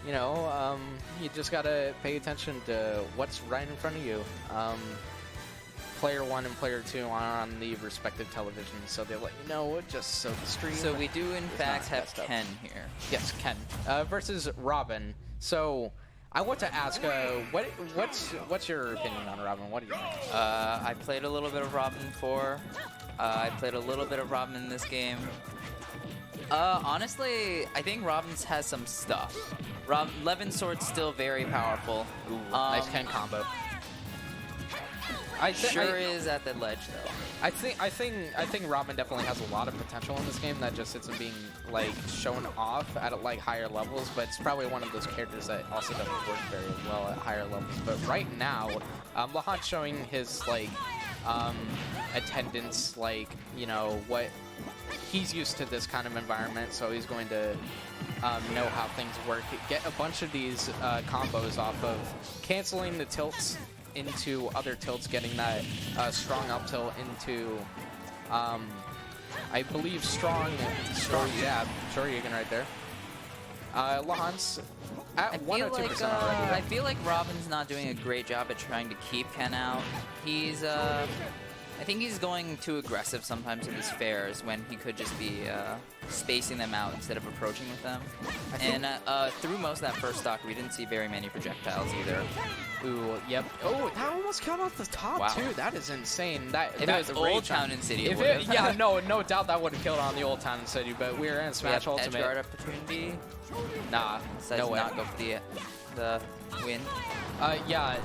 you know, you just gotta pay attention to what's right in front of you. Player 1 and Player 2 are on the respective televisions, so they let you know just so the stream. So we do in fact have Ken here. Yes, Ken versus Robin. So I want to ask, what's your opinion on Robin? What do you think? I played a little bit of Robin before. I played a little bit of Robin in this game. Honestly, I think Robin's has some stuff. Levin's sword's still very powerful. Ooh, nice Ken combo. Sure is at the ledge though. I think Robin definitely has a lot of potential in this game that just isn't being like shown off at like higher levels, but it's probably one of those characters that also doesn't work very well at higher levels. But right now, lehaunts showing his like attendance, like, you know, what he's used to this kind of environment, so he's going to know how things work. Get a bunch of these combos off of canceling the tilts into other tilts, getting that strong up tilt into, I believe, strong jab. Sure, you can right there. lehaunts at 1 or 2% already. I feel like Robin's not doing a great job at trying to keep Ken out. He's, I think he's going too aggressive sometimes in his fairs when he could just be spacing them out instead of approaching with them. And through most of that first stock, we didn't see very many projectiles either. Ooh, yep. Oh, that almost killed off the top too. That is insane. If it was Old Town and City, yeah, no doubt that would have killed on the Old Town and City. But we're in Smash Ultimate. Edge guard opportunity. Nah, no way. Not go for the win. Yeah.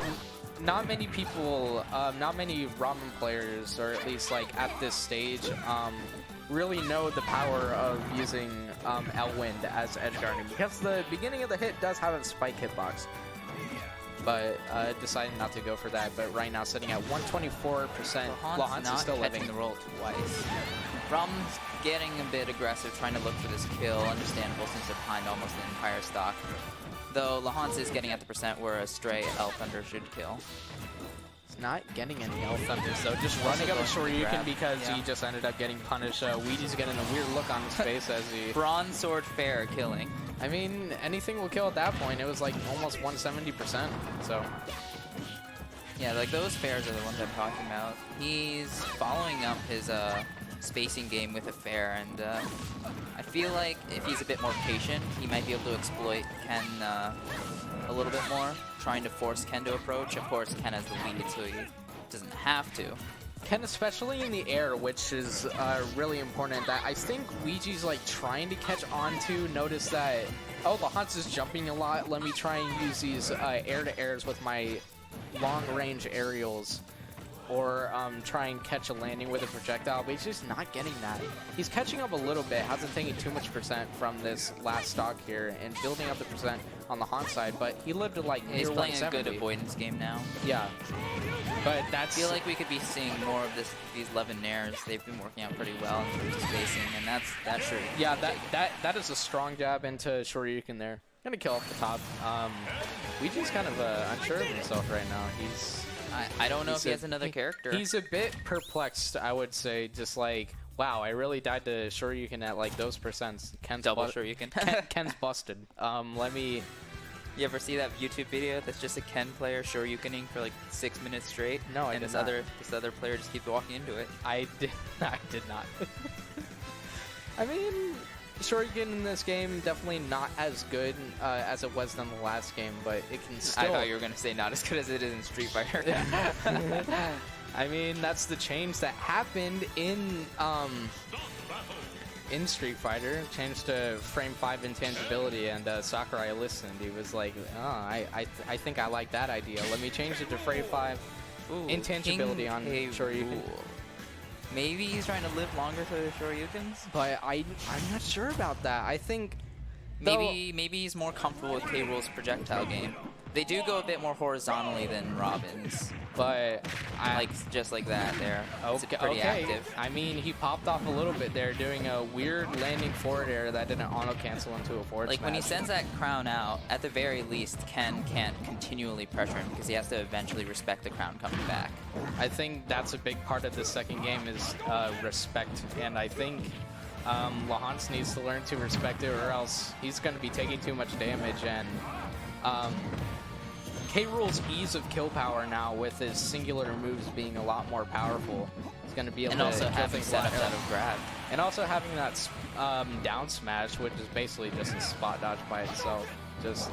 Not many people, not many Robin players, or at least like at this stage, really know the power of using L-Wind as edge guarding, because the beginning of the hit does have a spike hitbox, but deciding not to go for that. But right now, sitting at 124%, lehaunts is still living the roll twice. Robin's getting a bit aggressive, trying to look for this kill. Understandable since they're behind almost the entire stock. Though lehaunts is getting at the percent where a stray L Thunder should kill. He's not getting any L Thunder, so just running up a Shoryuken because he just ended up getting punished. Weegee's getting a weird look on his face as he... Bronze Sword Fair killing. I mean, anything will kill at that point. It was like almost 170%, so... Yeah, like those fairs are the ones I'm talking about. He's following up his spacing game with a fair, and I feel like if he's a bit more patient, he might be able to exploit Ken a little bit more, trying to force Ken to approach. Of course, Ken has the lead, so he doesn't have to. Ken, especially in the air, which is really important, that I think Weegee's like trying to catch on to, notice that, oh, lehaunts is jumping a lot, let me try and use these air-to-airs with my long-range aerials, or try and catch a landing with a projectile, but he's just not getting that. He's catching up a little bit, hasn't taken too much percent from this last stock here, and building up the percent on the Haunt side, but he lived to like near He's playing 170. a good avoidance game now. Yeah, but that's... I feel like we could be seeing more of these Levin Nairs. They've been working out pretty well in terms of spacing, and that sure. Yeah, that is a strong jab into Shoryuken there. Gonna kill off the top. Weegee's kind of unsure of himself right now. I don't know if he has another character. He's a bit perplexed, I would say. Just like, wow, I really died to Shoryuken at like those percents. Ken's double Shoryuken. Ken's busted. Let me... You ever see that YouTube video that's just a Ken player Shoryukening for like 6 minutes straight? No, I did did not. And this other player just keeps walking into it. I did not. I mean, Shoryuken in this game definitely not as good as it was in the last game, but it can still... I thought you were going to say not as good as it is in Street Fighter. I mean, that's the change that happened in Street Fighter. Changed to frame 5 intangibility, and Sakurai listened. He was like, oh, I think I like that idea. Let me change it to frame 5 intangibility on Shoryuken. Maybe he's trying to live longer for the Shoryukens? But I'm not sure about that. I think... Maybe he's more comfortable with K-Rool's projectile game. They do go a bit more horizontally than Robin's. But just like that there. It's Okay, pretty active. I mean, he popped off a little bit there doing a weird landing forward air that didn't auto-cancel into a forward Like smash. when he sends that crown out, at the very least, Ken can't continually pressure him because he has to eventually respect the crown coming back. I think that's a big part of the second game is respect, and I think lehaunts needs to learn to respect it, or else he's going to be taking too much damage. And K-Rool's ease of kill power now, with his singular moves being a lot more powerful, is going to be able and to also kill having things a lot setups out of grab. And also having that down smash, which is basically just a spot dodge by itself, just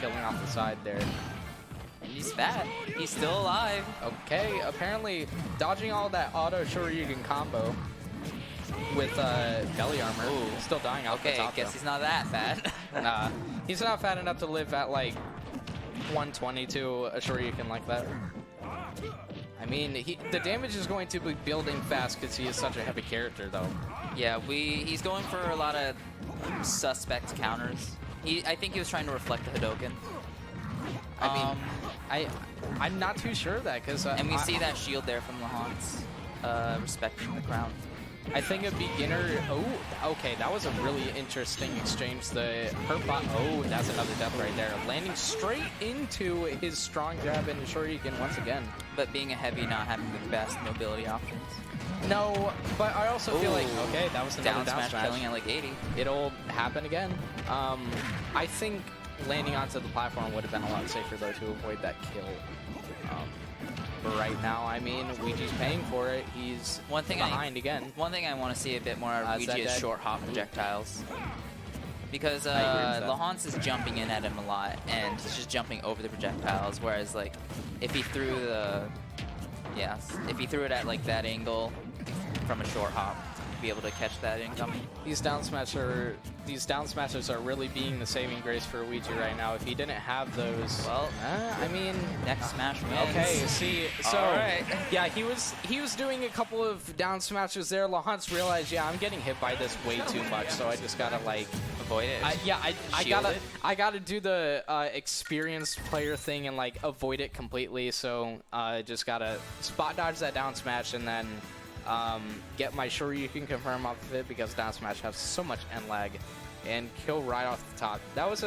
killing off the side there. He's fat. He's still alive. Okay, apparently dodging all that auto Shoryuken combo with belly armor. Ooh. Still dying out the Okay, top, guess though. he's not that fat. Nah, he's not fat enough to live at like 120 to a Shoryuken like that. I mean, the damage is going to be building fast because he is such a heavy character, though. Yeah, he's going for a lot of suspect counters. I think he was trying to reflect the Hadoken. I mean, I'm not too sure of that, because and we see that shield there from lehaunts, respecting the crown. I think a beginner. Oh, okay, that was a really interesting exchange. The hurt bot. Oh, that's another death right there. Landing straight into his strong jab into Shoryuken once again. But being a heavy, not having the best mobility options. No, but I also feel like, okay, that was another down smash killing at like 80. It'll happen again. I think landing onto the platform would have been a lot safer, though, to avoid that kill. But right now, I mean, Weegee's paying for it. He's behind again. One thing I want to see a bit more of Weegee is short hop projectiles. Because lehaunts is jumping in at him a lot, and he's just jumping over the projectiles, whereas like if he threw it at like that angle from a short hop, he'd be able to catch that incoming. These down smashers are really being the saving grace for Weegee right now. If he didn't have those, well, I mean, next smash wins. Okay, see, so right. yeah, he was doing a couple of down smashes there. lehaunts realized, yeah, I'm getting hit by this way too much, so I just gotta like avoid it. I gotta do the experienced player thing and like avoid it completely. So just gotta spot dodge that down smash and then get my Shoryuken confirm off of it, because down smash has so much end lag, and kill right off the top. That was a